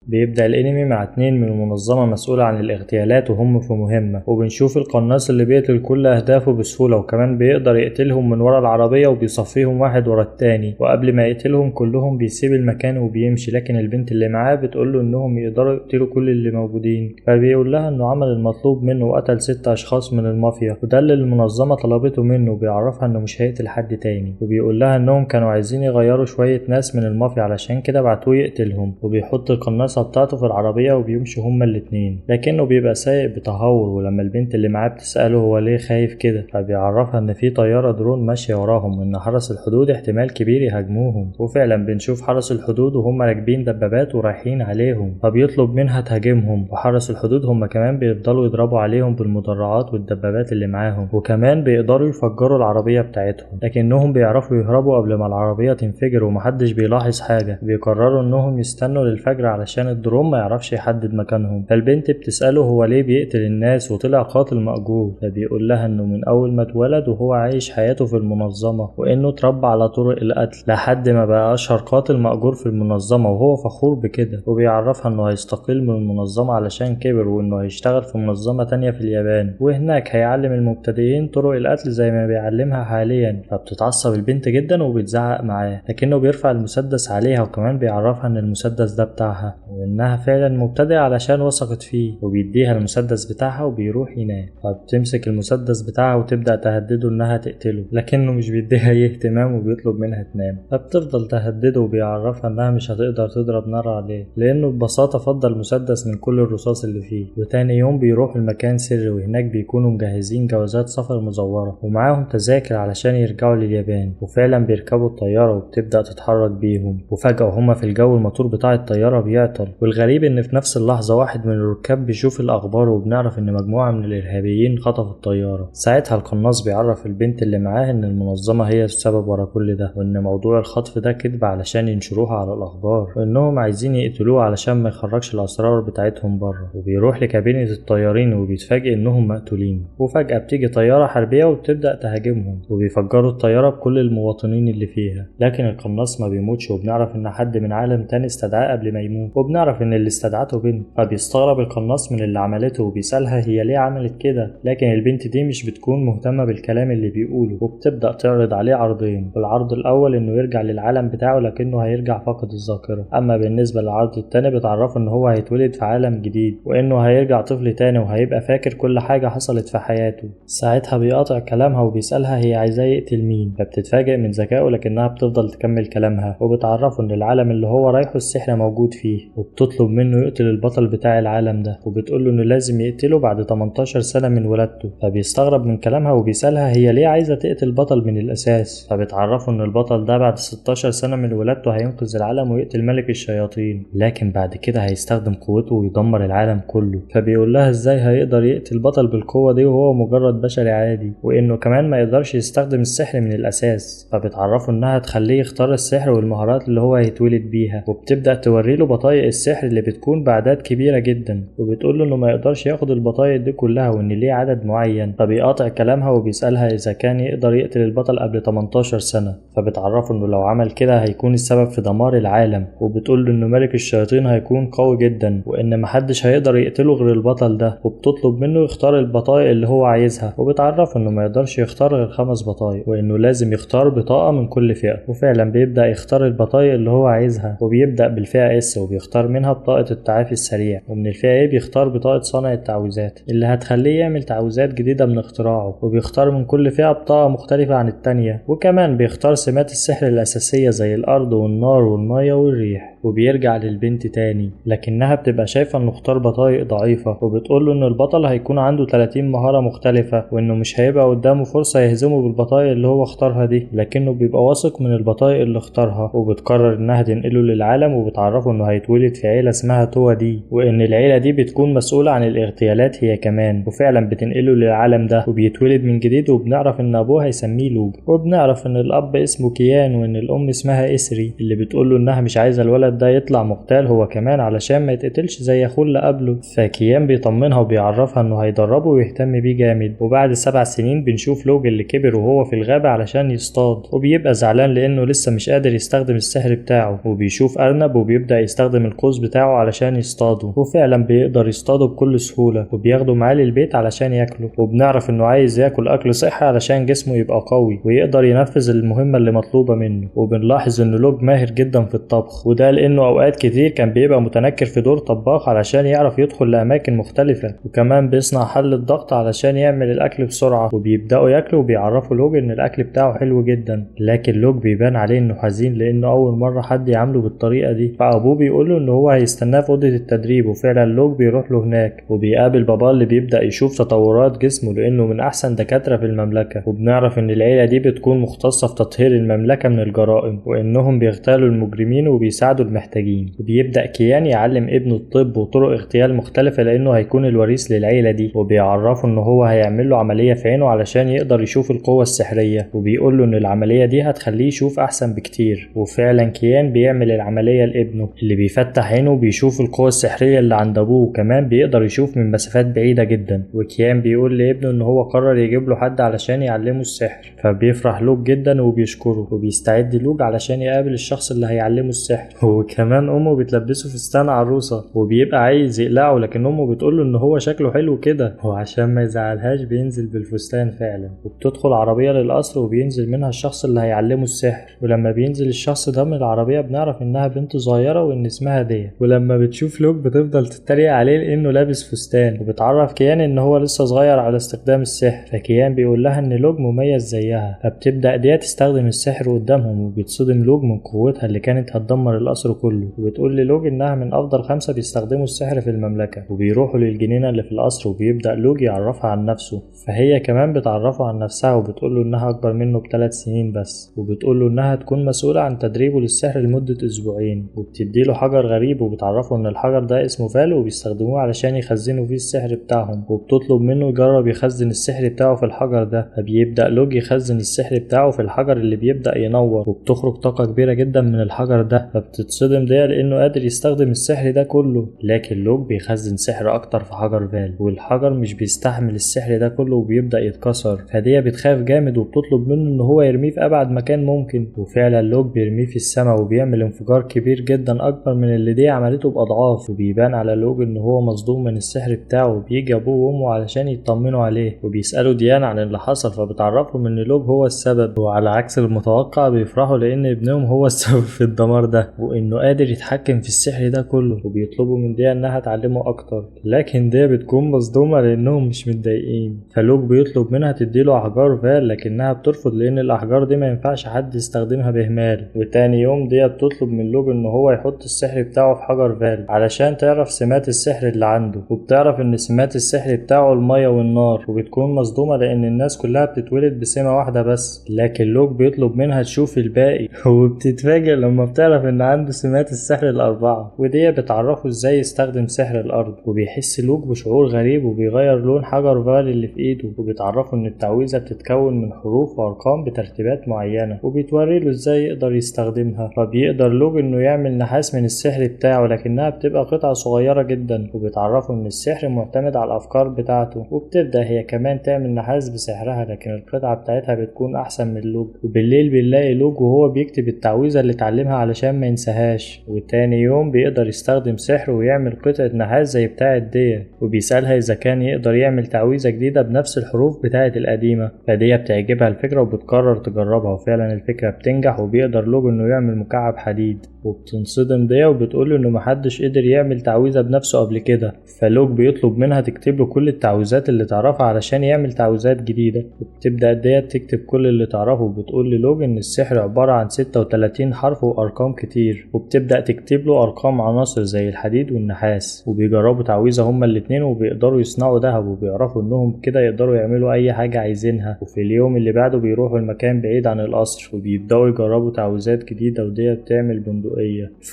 بيبدأ الانمي مع 2 من المنظمة مسؤولة عن الاغتيالات وهم في مهمة، وبنشوف القناص اللي بيقتل كل اهدافه بسهولة وكمان بيقدر يقتلهم من ورا العربية وبيصفيهم واحد ورا التاني، وقبل ما يقتلهم كلهم بيسيب المكان وبيمشي، لكن البنت اللي معاه بتقوله انهم يقدروا يقتلوا كل اللي موجودين، فبيقول لها انه عمل المطلوب منه وقتل 6 اشخاص من المافيا، وده اللي المنظمة طلبته منه، وبيعرفها انه مش هيقتل حد تاني، وبيقول لها انهم كانوا عايزين يغيروا شوية ناس من المافيا علشان كده بعتوه يقتلهم، وبيحط القناصة بتاعته في العربية وبيمشوا هما الاتنين، لكنه بيبقى سايق بتهور. ولما البنت اللي معاه بتسأله هو ليه خايف كده، فبيعرفها ان في طيارة درون ماشية وراهم وان حرس الحدود احتمال كبير يهاجموهم، وفعلا بنشوف حرس الحدود وهم راكبين دبابات ورايحين عليهم، فبيطلب منها تهاجمهم، وحرس الحدود هم كمان بيفضلوا يضربوا عليهم بالمدرعات والدبابات اللي معاهم، وكمان بيقدروا يفجروا العربية بتاعتهم، لكنهم بيعرفوا يهربوا قبل ما العربية تنفجر ومحدش بيلاحظ حاجة. بيقرروا انهم يستنوا للفجر علشان الدرون ما يعرفش يحدد مكانهم، فالبنت بتسأله هو ليه بيقتل الناس وطلع قاتل مأجور، فبيقول لها انه من اول ما اتولد وهو عايش حياته في المنظمة، وانه اتربى على طرق القتل لحد ما بقى اشهر قاتل مأجور في المنظمة وهو فخور بكده، وبيعرفها انه هيستقيل من المنظمة علشان كبر، وانه هيشتغل في منظمة تانية في اليابان، وهناك هيعلم المبتدئين طرق القتل زي ما بيعلمها حاليا. فبتتعصب البنت جدا وبتزعق معاه، لكنه بيرفع المسدس عليها، وكمان بيعرفها ان المسدس ده بتاعها وانها فعلا مبتدئة علشان وثقت فيه، وبيديها المسدس بتاعها وبيروح ينام، فبتمسك المسدس بتاعها وتبدأ تهدده انها تقتله، لكنه مش بيديها اي اهتمام وبيطلب منها تنام، فبتفضل تهدده وبيعرفها انها مش هتقدر تضرب نار عليه لانه ببساطة فضل المسدس من كل الرصاص اللي فيه. وتاني يوم بيروحوا المكان سري، وهناك بيكونوا مجهزين جوازات سفر مزورة ومعاهم تذاكر علشان يرجعوا لليابان، وفعلا بيركبوا الطيارة وبتبدأ تتحرك بيهم، وفجأة هما في الجو الموتور بتاع الطيارة بيعطل، والغريب ان في نفس اللحظة واحد من الركاب بيشوف الأخبار وبنعرف ان مجموعة من الإرهابيين خطفوا الطيارة. ساعتها القناص بيعرف البنت اللي معاه ان المنظمة هي السبب ورا كل ده، وان موضوع الخطف ده كذب علشان ينشروها على الأخبار، وانهم عايزين يقتلوه علشان ما يخرجش الأسرار بتاعتهم بره. وبيروح لكابينة الطيارين وبيتفاجئ انهم مقتولين، وفجأة بتيجي طيارة حربية وبتبدأ تهاجمهم، وبيفجروا الطيارة بكل المواطنين اللي فيها، لكن القناص ما بيموتش، وبنعرف ان حد من عالم تاني استدعاه قبل ما يموت، وبنعرف ان اللي استدعته بنت، فبيستغرب القناص من اللي عملته وبيسألها هي ليه عملت كده، لكن البنت دي مش بتكون مهتمة بالكلام اللي بيقوله، وبتبدأ تعرض عليه عرضين، والعرض الأول انه يرجع للعالم بتاعه لكنه هيرجع فاقد الذاكرة، اما بالنسبة للعرض التاني بتعرفه ان هو هيتولد في عالم جديد، وانه هيرجع طفل تاني وهيبقى فاكر كل حاجة حصلت في حياته. ساعتها بيقاطع كلامها وبيسألها هي عايزاه يقتل مين، فبتتفاجئ من ذكائه لكنها بتفضل تكمل كلامها، وبتعرفه ان العالم اللي هو رايحه السحر موجود فيه، وبتطلب منه يقتل البطل بتاع العالم ده، وبتقوله انه لازم يقتله بعد 18 سنة من ولادته، فبيستغرب من كلامها وبيسألها هي ليه عايزة تقتل البطل من الأساس، فبتعرفه ان البطل ده بعد 16 سنة من ولادته هينقذ العالم ويقتل ملك الشياطين، لكن بعد كده هيستخدم قوته ويدمر العالم كله. فبيقول لها ازاي هيقدر يقتل بطل بالقوة دي وهو مجرد بشري عادي، وانه كمان ما يقدرش يستخدم السحر من الأساس، فبتعرفه انها تخليه يختار السحر والمهارات اللي هو هيتولد بيها، وبتبدأ توريله بطايق السحر اللي بتكون بأعداد كبيرة جدا، وبتقوله انه ما يقدرش ياخد البطايق دي كلها وان ليه عدد معين، فبيقاطع كلامها وبيسألها اذا كان يقدر يقتل البطل قبل 18 سنة، فبتعرفه انه لو عمل كده هيكون السبب في دمار العالم، وبتقوله انه ملك الشياطين هيكون قوي جدا وان محدش هيقدر يقتله غير البطل ده، وبتطلب منه يختار البطايق اللي هو عايزها، وبتعرفه انه ما يقدرش يختار غير 5 بطايق وانه لازم يختار بطاقة من كل فئة، وفعلا بيبدأ يختار البطايق اللي هو عايزها، وبيبدأ بالفئة اس وبيختار منها بطاقة التعافي السريع، ومن الفئة A بيختار بطاقة صانع التعويذات اللي هتخليه يعمل تعويذات جديدة من اختراعه، وبيختار من كل فئة بطاقة مختلفة عن التانية، وكمان بيختار سمات السحر الأساسية زي الأرض والنار والمية والريح. وبيرجع للبنت تاني لكنها بتبقى شايفة انه اختار بطايق ضعيفة، وبتقوله ان البطل هيكون عنده 30 مهارة مختلفة وانه مش هيبقى قدامه فرصة يهزمه بالبطايق اللي هو اختارها دي، لكنه بيبقى واثق من البطايق اللي اختارها، وبتقرر انها تنقله للعالم، وبتعرفه انه هيتولد في عيلة اسمها توا دي، وان العيلة دي بتكون مسؤولة عن الاغتيالات هي كمان، وفعلا بتنقله للعالم ده وبيتولد من جديد، وبنعرف ان ابوه هيسميه لوج، وبنعرف ان الاب اسمه كيان وان الام اسمها اسري اللي بتقوله انها مش عايزة الولد ده يطلع مغتال هو كمان علشان ما يتقتلش زي اخوه اللي قبله. فكيان بيطمنها وبيعرفها انه هيدربه ويهتم بيه جامد. وبعد 7 سنين بنشوف لوج اللي كبر وهو في الغابة علشان يصطاد، وبيبقى زعلان لانه لسه مش قادر يستخدم السحر بتاعه، وبيشوف ارنب وبيبدأ يستخدم القوس بتاعه علشان يصطاده، وفعلا بيقدر يصطاده بكل سهولة وبياخده معاه للبيت علشان ياكله. وبنعرف انه عايز ياكل اكل صحي علشان جسمه يبقى قوي ويقدر ينفذ المهمة اللي مطلوبة منه. وبنلاحظ ان لوج ماهر جدا في الطبخ، وده لانه اوقات كتير كان بيبقى متنكر في دور طباخ علشان يعرف يدخل لاماكن مختلفة، وكمان بيصنع حل الضغط علشان يعمل الاكل بسرعة. وبيبداوا ياكلوا وبيعرفوا لوج ان الاكل بتاعه حلو جدا، لكن لوج بيبان عليه انه حزين لانه اول مرة حد يعامله بالطريقة دي. فابوه بيقول له ان هو هيستناه في اوضة التدريب، وفعلا لوج بيروح له هناك وبيقابل باباه اللي بيبدأ يشوف تطورات جسمه لانه من احسن دكاترة في المملكة. وبنعرف ان العيلة دي بتكون مختصة في تطهير المملكة من الجرائم، وانهم بيغتالوا المجرمين وبيساعدوا المحتاجين. وبيبدأ كيان يعلم ابنه الطب وطرق اغتيال مختلفة لانه هيكون الوريث للعيلة دي، وبيعرفه ان هو هيعمل له عملية في عينه علشان يقدر يشوف القوة السحرية، وبيقول له ان العملية دي هتخليه يشوف احسن بكتير. وفعلا كيان بيعمل العملية لابنه اللي بيفتح عينه وبيشوف القوة السحرية اللي عند ابوه، وكمان بيقدر يشوف من مسافات بعيدة جدا. وكيان بيقول لابنه ان هو قرر يجيب له حد علشان يعلمه السحر، فبيفرح لوج جدا وبيشكره، وبيستعد لوج علشان يقابل الشخص اللي هيعلمه السحر. وكمان امه بتلبسه فستان عروسة وبيبقى عايز يقلعه، لكن امه بتقول له ان هو شكله حلو كده، وعشان ما يزعلهاش بينزل بالفستان فعلا. وبتدخل عربية للقصر وبينزل منها الشخص اللي هيعلمه السحر، ولما بينزل الشخص ده من العربية بنعرف انها بنت صغيرة وان اسمها ديا. ولما بتشوف لوج بتفضل تتريق عليه لانه لابس فستان، وبتعرف كيان ان هو لسه صغير على استخدام السحر. فكيان بيقول لها ان لوج مميز زيها، فبتبدأ ديا تستخدم السحر قدامهم، وبيتصدم لوج من قوتها اللي كانت هتدمر القصر كله. وبتقول للوج انها من افضل 5 بيستخدموا السحر في المملكة. وبيروحوا للجنينة اللي في القصر وبيبدأ لوج يعرفها عن نفسه، فهي كمان بتعرفه عن نفسها وبتقول له انها اكبر منه ب3 سنين بس، وبتقول له انها تكون مسؤولة عن تدريبه للسحر لمدة اسبوعين. وبتديله حجر غريب وبتعرفه ان الحجر ده اسمه فالو وبيستخدموه علشان يخزنوا فيه السحر بتاعهم، وبتطلب منه يجرب يخزن السحر بتاعه في الحجر ده. فبيبدأ لوج يخزن السحر بتاعه في الحجر اللي بيبدأ ينور، وبتخرج طاقة كبيرة جدا من الحجر ده. فبتتصدم ديا لانه قادر يستخدم السحر ده كله، لكن لوج بيخزن سحر اكتر في حجر فال، والحجر مش بيستحمل السحر ده كله وبيبدأ يتكسر. فديا بتخاف جامد وبتطلب منه ان هو يرميه في ابعد مكان ممكن، وفعلا لوج بيرميه في السماء وبيعمل انفجار كبير جدا اكبر من اللي ديا عملته باضعاف. وبيبان على لوج ان هو مصدوم من السحر بتاعه، وبيجي ابوه وامه علشان يطمنوا عليه وبيسالوا ديان عن اللي حصل، فبتعرفهم ان لوج هو السبب. وعلى عكس المتوقع بيفرحوا لان ابنهم هو السبب في الدمار ده وانه قادر يتحكم في السحر ده كله، وبيطلبوا من ديا انها تعلمه اكتر. لكن ديا بتكون مصدومه لانهم مش متضايقين. فلوج بيطلب منها تديله احجار فال، لكنها بترفض لان الاحجار دي ما ينفعش حد يستخدمها باهمال. وتاني يوم ديا بتطلب من لوج ان هو يحط السحر بتاعه في حجر فال علشان تعرف سمات السحر اللي عنده، وبتعرف ان سمات السحر بتاعه المية والنار، وبتكون مصدومة لان الناس كلها بتتولد بسمة واحدة بس. لكن لوج بيطلب منها تشوف الباقي وبتتفاجئ لما بتعرف ان عنده سمات السحر ال4. ودي بتعرفه ازاي يستخدم سحر الارض، وبيحس لوج بشعور غريب وبيغير لون حجر فال اللي في ايده، وبتعرفه ان التعويذة بتتكون من حروف وارقام بترتيبات معينة، وبيتوري له ازاي يقدر يستخدمها. فبيقدر لوج انه يعمل نحاس من السحر بتاعه، لكنها بتبقى قطعة صغيرة جدا، وبتعرفه ان السحر معتمد على الافكار بتاعته. وبتبدأ هي كمان تعمل نحاس بسحرها، لكن القطعة بتاعتها بتكون احسن من لوج. وبالليل بنلاقي لوج وهو بيكتب التعويذة اللي اتعلمها علشان ما ينساهاش. وتاني يوم بيقدر يستخدم سحر ويعمل قطعة نحاس زي بتاعة ديا، وبيسألها اذا كان يقدر يعمل تعويذة جديدة بنفس الحروف بتاعة القديمة. فديا بتعجبها الفكرة وبتقرر تجربها، وفعلا الفكرة بتنجح وبيقدر لوج انه يعمل مكعب حديد. وبتنصدم ديا وبتقوله انه محدش قدر يعمل تعويذة بنفسه قبل كده. فلوج بيطلب منها تكتب له كل التعويذات اللي تعرفها علشان يعمل تعويذات جديدة. وبتبدأ ديا تكتب كل اللي تعرفه، وبتقول للوج ان السحر عبارة عن 36 حرف وارقام كتير، وبتبدأ تكتب له ارقام عناصر زي الحديد والنحاس. وبيجربوا تعويذة هما الاتنين وبيقدروا يصنعوا دهب، وبيعرفوا انهم كده يقدروا يعملوا اي حاجة عايزينها. وفي اليوم اللي بعده بيروحوا المكان بعيد عن القصر وبيبدأوا يجربوا تعويذات جديدة، وديا بتعمل بندقية.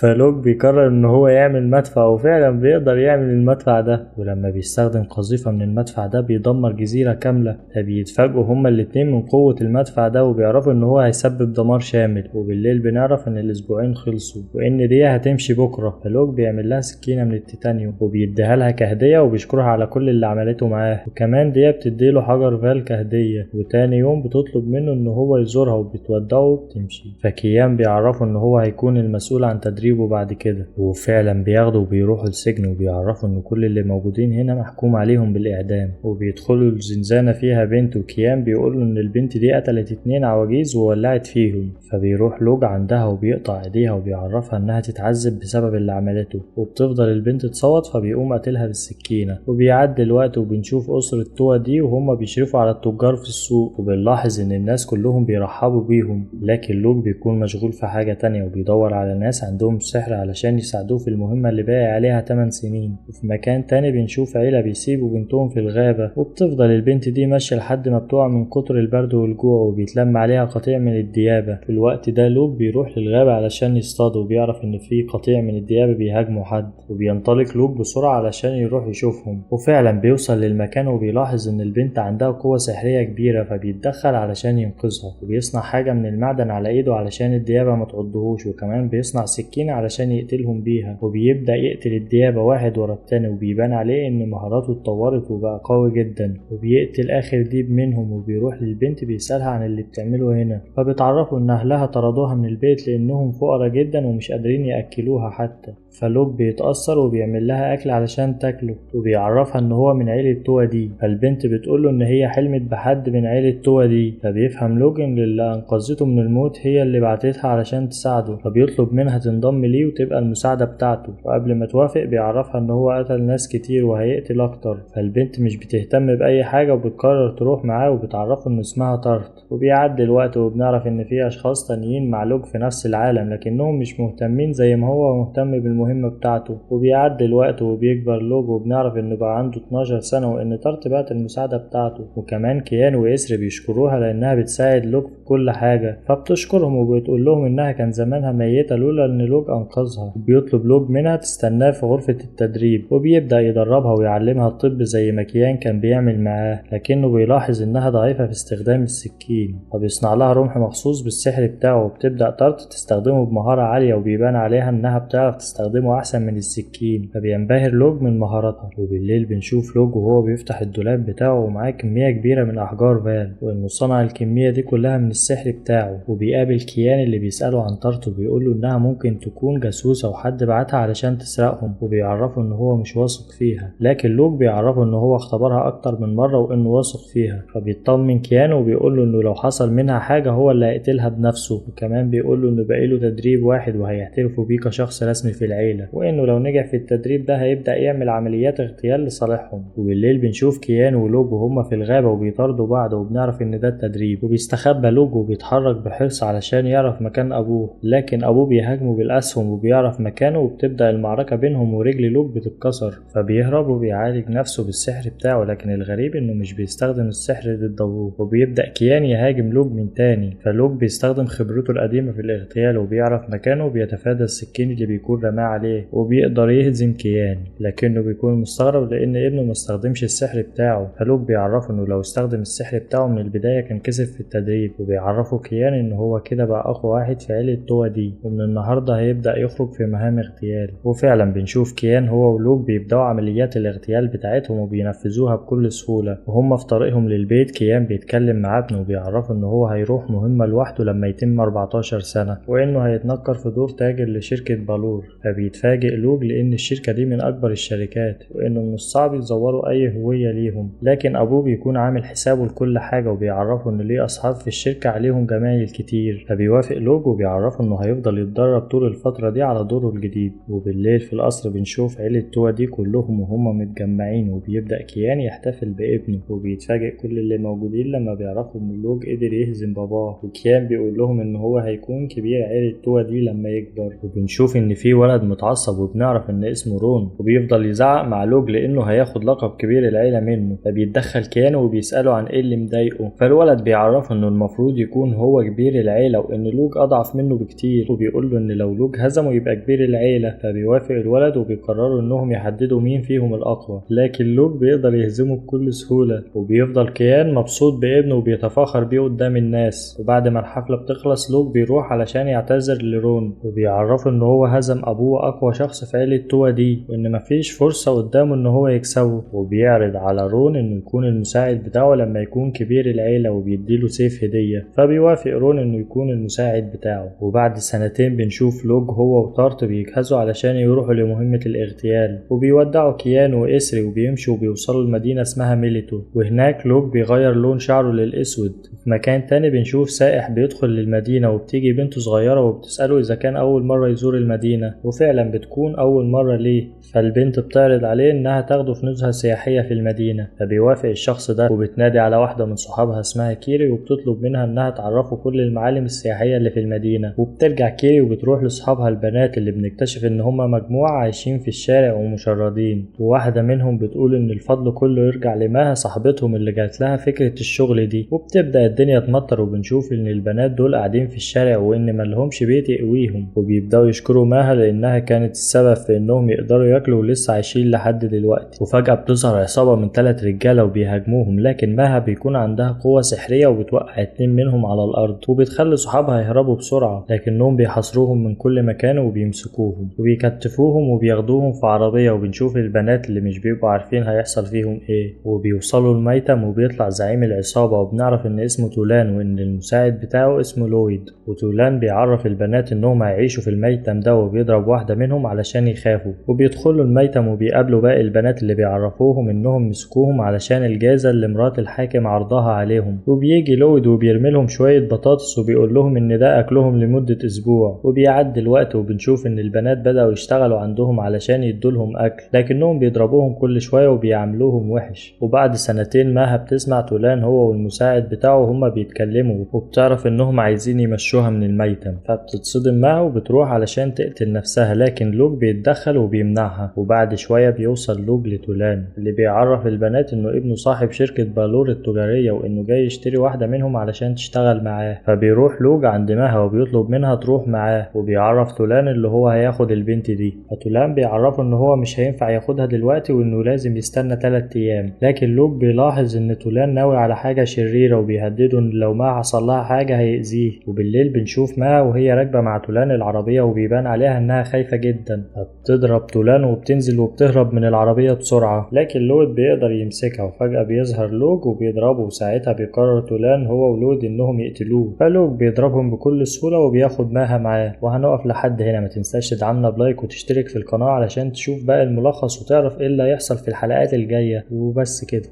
فلوج بيقرر ان هو يعمل مدفع، وفعلا بيقدر يعمل المدفع ده. ولما بيستخدم قذيفة من المدفع ده بيدمر جزيرة كاملة. فبيتفاجئوا هما الاتنين من قوة المدفع ده، وبيعرفوا ان هو هيسبب دمار شامل. وبالليل بنعرف ان الاسبوعين خلصوا وان ديا هتمشي بكرة. فلوج بيعمل لها سكينة من التيتانيوم وبيديها لها كهدية، وبيشكرها على كل اللي عملته معاه. وكمان ديا بتديله حجر فال كهدية. وتاني يوم بتطلب منه ان هو يزورها وبتودعه وبتمشي. فكيان بيعرفه ان هو هيكون المسؤول عن تدريبه بعد كده. كده. وفعلا بياخدوا وبيروحوا السجن وبيعرفوا ان كل اللي موجودين هنا محكوم عليهم بالاعدام. وبيدخلوا الزنزانة فيها بنت، وكيان بيقولوا ان البنت دي قتلت 2 عواجيز وولعت فيهم. فبيروح لوج عندها وبيقطع ايديها وبيعرفها انها تتعذب بسبب اللي عملته، وبتفضل البنت تصوت فبيقوم قاتلها بالسكينة. وبيعدي الوقت وبنشوف اسرة توا دي وهم بيشرفوا على التجار في السوق، وبنلاحظ ان الناس كلهم بيرحبوا بيهم، لكن لوج بيكون مشغول في حاجة تانية وبيدور على ناس عندهم سحر علشان يساعدوه في المهمة اللي باقي عليها 8 سنين. وفي مكان تاني بنشوف عيلة بيسيبوا بنتهم في الغابة، وبتفضل البنت دي ماشية لحد ما بتقع من كتر البرد والجوع وبيتلم عليها قطيع من الديابة. في الوقت ده لوج بيروح للغابة علشان يصطاد، وبيعرف ان في قطيع من الديابة بيهاجموا حد، وبينطلق لوج بسرعة علشان يروح يشوفهم. وفعلا بيوصل للمكان وبيلاحظ ان البنت عندها قوة سحرية كبيرة، فبيتدخل علشان ينقذها. وبيصنع حاجة من المعدن على ايده علشان الديابة ما تعضهوش، وكمان بيصنع سكينة علشان يقتلهم بيها. وبيبدأ يقتل الديابة واحد ورا التاني، وبيبان عليه ان مهاراته اتطورت وبقى قوي جدا. وبيقتل اخر ديب منهم وبيروح للبنت بيسألها عن اللي بتعمله هنا، فبتعرفوا ان اهلها طردوها من البيت لانهم فقراء جدا ومش قادرين ياكلوها حتى. فلوج بيتأثر وبيعمل لها اكل علشان تاكله، وبيعرفها ان هو من عيلة توا دي. فالبنت بتقوله ان هي حلمت بحد من عيلة توا دي، فبيفهم لوج ان اللي انقذته من الموت هي اللي بعتتها علشان تساعده، فبيطلب منها تنضم ليه وتبقى المساعدة بتاعته. وقبل ما توافق بيعرفها ان هو قتل ناس كتير وهيقتل اكتر. فالبنت مش بتهتم باي حاجة وبتقرر تروح معاه، وبتعرفه ان اسمها تارت. وبيعدي الوقت وبنعرف ان في اشخاص تانيين مع لوج في نفس العالم، لكنهم مش مهتمين زي ما هو مهتم بالمهمة بتاعته. وبيعدي الوقت وبيكبر لوج وبنعرف انه بقى عنده 12 سنة وان تارت بقت المساعدة بتاعته. وكمان كيان وإسر بيشكروها لانها بتساعد لوج في كل حاجة، فبتشكرهم وبتقول لهم انها كان زمانها ميتة لولا ان لوج انقذها. وبيطلب لوج منها تستناه في غرفة التدريب، وبيبدأ يدربها ويعلمها الطب زي ما كيان كان بيعمل معاه، لكنه بيلاحظ انها ضعيفة في استخدام السكين، فبيصنع لها رمح مخصوص بالسحر بتاعه. وبتبدأ تارت تستخدمه بمهارة عالية، وبيبان عليها انها بتعرف تستخدمه احسن من السكين، فبينبهر لوج من مهاراتها. وبالليل بنشوف لوج وهو بيفتح الدولاب بتاعه ومعاه كمية كبيرة من احجار فال، وانه صنع الكمية دي كلها من السحر بتاعه. وبيقابل كيان اللي بيسأله عن تارت وبيقوله انها ممكن تكون جاسوسة وحد بعتها علشان تسرقهم، وبيعرفه ان هو مش واثق فيها، لكن لوج بيعرفه ان هو اختبرها اكتر من مرة وانه واثق فيها. فبيطمن كيان وبيقوله انه لو حصل منها حاجة هو اللي هيقتلها بنفسه. وكمان بيقوله انه باقيله تدريب واحد وهيعترفوا بيه كشخص رسمي في العيلة، وانه لو نجح في التدريب ده هيبدأ يعمل عمليات اغتيال لصالحهم. وبالليل بنشوف كيان ولوج وهما في الغابة وبيطاردوا بعض، وبنعرف ان ده التدريب. وبيستخبى لوج وبيتحرك بحرص علشان يعرف مكان ابوه، لكن ابوه بيهاجمه بالاسهم وبيعرف مكانه، وبتبدأ المعركة بينهم ورجل لوج بتتكسر. فبيهرب وبيعالج نفسه بالسحر بتاعه، لكن الغريب انه مش بيستخدم السحر ضد ابوه. وبيبدأ كيان يهاجم لوج من تاني، فلوج بيستخدم خبرته القديمة في الاغتيال وبيعرف مكانه وبيتفادى السكين اللي بيكون رماه عليه، وبيقدر يهزم كيان. لكنه بيكون مستغرب لان ابنه ما استخدمش السحر بتاعه. فلوج بيعرفه انه لو استخدم السحر بتاعه من البداية كان كسب في التدريب. وبيعرفه كيان ان هو كده بقى اقوى واحد في عيلة توا دي، ومن النهاردة هيبدأ يخرج في مهام اغتيال. وفعلا بنشوف كيان هو ولوج بيبدأوا عمليات الاغتيال بتاعتهم وبينفذوها بكل سهولة. وهم في طريقهم للبيت كيان بيتكلم مع ابنه وبيعرفه ان هو هيروح مهمة لوحده لما يتم 14 سنة، وانه هيتنكر في دور تاجر لشركة بالور. فبيتفاجئ لوج لان الشركة دي من اكبر الشركات، وانه من الصعب يزوروا اي هوية ليهم، لكن ابوه بيكون عامل حسابه لكل حاجة وبيعرفه ان ليه اصحاب في الشركة عليهم جمايل كتير. فبيوافق لوج وبيعرفه انه هيفضل يتدرب طول الفترة دي على دوره الجديد. وبالليل في القصر بنشوف عيلة توا دي كلهم وهم متجمعين، وبيبدأ كيان يحتفل بابنه، وبيتفاجئ كل اللي موجودين لما بيعرفوا ان لوج قدر يهزم باباه. وكيان بيقول لهم ان هو هيكون كبير عيلة توا دي لما يكبر. وبنشوف ان في ولد متعصب وبنعرف ان اسمه رون، وبيفضل يزعق مع لوج لانه هياخد لقب كبير العيلة منه. فبيتدخل كيان وبيسأله عن ايه اللي مضايقه، فالولد بيعرفه انه المفروض يكون هو كبير العيلة وان لوج اضعف منه بكتير، وبيقول له ان لو لوج هزمه يبقى كبير العيلة. فبيوافق الولد وبيقرروا انهم يحددوا مين فيهم الاقوى، لكن لوج بيقدر يهزمه بكل سهولة. وبيفضل كيان مبسوط بابنه وبيتفاخر بيه قدام الناس. وبعد ما الحفلة بتخلص لوج بيروح علشان يعتذر لرون، وبيعرفه ان هو هزم ابوه هو أقوى شخص في عيلة توا دي وإن مفيش فرصة قدامه إن هو يكسبه، وبيعرض على رون إنه يكون المساعد بتاعه لما يكون كبير العيلة وبيديله سيف هدية، فبيوافق رون إنه يكون المساعد بتاعه. وبعد سنتين بنشوف لوج هو وتارت بيجهزوا علشان يروحوا لمهمة الاغتيال، وبيودعوا كيان وإسري وبيمشوا وبيوصلوا لمدينة اسمها ميليتو، وهناك لوج بيغير لون شعره للأسود. في مكان تاني بنشوف سائح بيدخل للمدينة وبتيجي بنت صغيرة وبتسأله إذا كان أول مرة يزور المدينة، وفعلا بتكون أول مرة ليه، فالبنت بتعرض عليه إنها تاخده في نزهة سياحية في المدينة، فبيوافق الشخص ده وبتنادي على واحدة من صحابها اسمها كيري وبتطلب منها إنها تعرفه كل المعالم السياحية اللي في المدينة. وبترجع كيري وبتروح لصحابها البنات اللي بنكتشف إن هما مجموعة عايشين في الشارع ومشردين، وواحدة منهم بتقول إن الفضل كله يرجع لماها صاحبتهم اللي جات لها فكرة الشغل دي. وبتبدأ الدنيا تمطر وبنشوف إن البنات دول قاعدين في الشارع وإن ملهمش بيت يقويهم، وبيبدأوا يشكروا ماها لأنها كانت السبب في إنهم يقدروا ياكلوا ولسه عايشين لحد دلوقتي. وفجأة بتظهر عصابة من 3 رجالة وبيهاجموهم، لكن ماها بيكون عندها قوة سحرية وبتوقع 2 منهم على الأرض وبتخلي صحابها يهربوا بسرعة، لكنهم بيحاصروهم من كل مكان وبيمسكوهم وبيكتفوهم وبياخدوهم في عربية. وبنشوف البنات اللي مش بيبقوا عارفين هيحصل فيهم ايه، وبيوصلوا الميتم وبيطلع زعيم العصابة وبنعرف ان اسمه تولان وان المساعد بتاعه اسمه لويد. وتولان بيعرف البنات انهم هيعيشوا في الميتم ده وبيضرب واحدة منهم علشان يخافوا، وبيدخلوا الميتم وبيقابلوا باقي البنات اللي بيعرفوهم انهم مسكوهم علشان الجائزة اللي مرات الحاكم عرضها عليهم. وبيجي لويد وبيرميلهم شوية بطاطس وبيقول لهم ان ده اكلهم لمدة اسبوع. وبيعدي الوقت وبنشوف ان البنات بدأوا يشتغلوا عندهم علشان يدولهم اكل، لكنهم بيضربوهم كل شوية وبيعاملوهم وحش. وبعد سنتين ماها بتسمع تولان هو والمساعد بتاعه هما بيتكلموا وبتعرف انهم عايزين يمشوها من الميتم، فبتتصدم معها وبتروح علشان تقتل نفسها، لكن لوج بيتدخل وبيمنعها. وبعد شوية بيوصل لوج لتولان اللي بيعرف البنات انه ابنه صاحب شركة بالور التجارية وانه جاي يشتري واحدة منهم علشان تشتغل معاه. فبيروح لوج عند ماها وبيطلب منها تروح معاه، وبيعرف تولان اللي هو هياخد البنت دي. فتولان بيعرفه ان هو مش هينفع ياخدها دلوقتي وانه لازم يستنى 3 ايام، لكن لوج بيلاحظ ان تولان ناوي على حاجة شريرة وبيهدده ان لو ما حصل لها حاجة هيأذيه. وبالليل بنشوف ماها وهي راكبة مع تولان العربية وبيبان عليها انها خايفة جدا، فبتضرب تولان وبتنزل وبتهرب من العربية بسرعة، لكن لويد بيقدر يمسكها. وفجأة بيظهر لوج وبيضربه، وساعتها بيقرر تولان هو ولويد انهم يقتلوه، فلوج بيضربهم بكل سهولة وبياخد ماها معاه. وهنقف لحد هنا، ما تنساش تدعمنا بلايك وتشترك في القناة علشان تشوف باقي الملخص وتعرف ايه اللي هيحصل في الحلقات الجاية. وبس كده.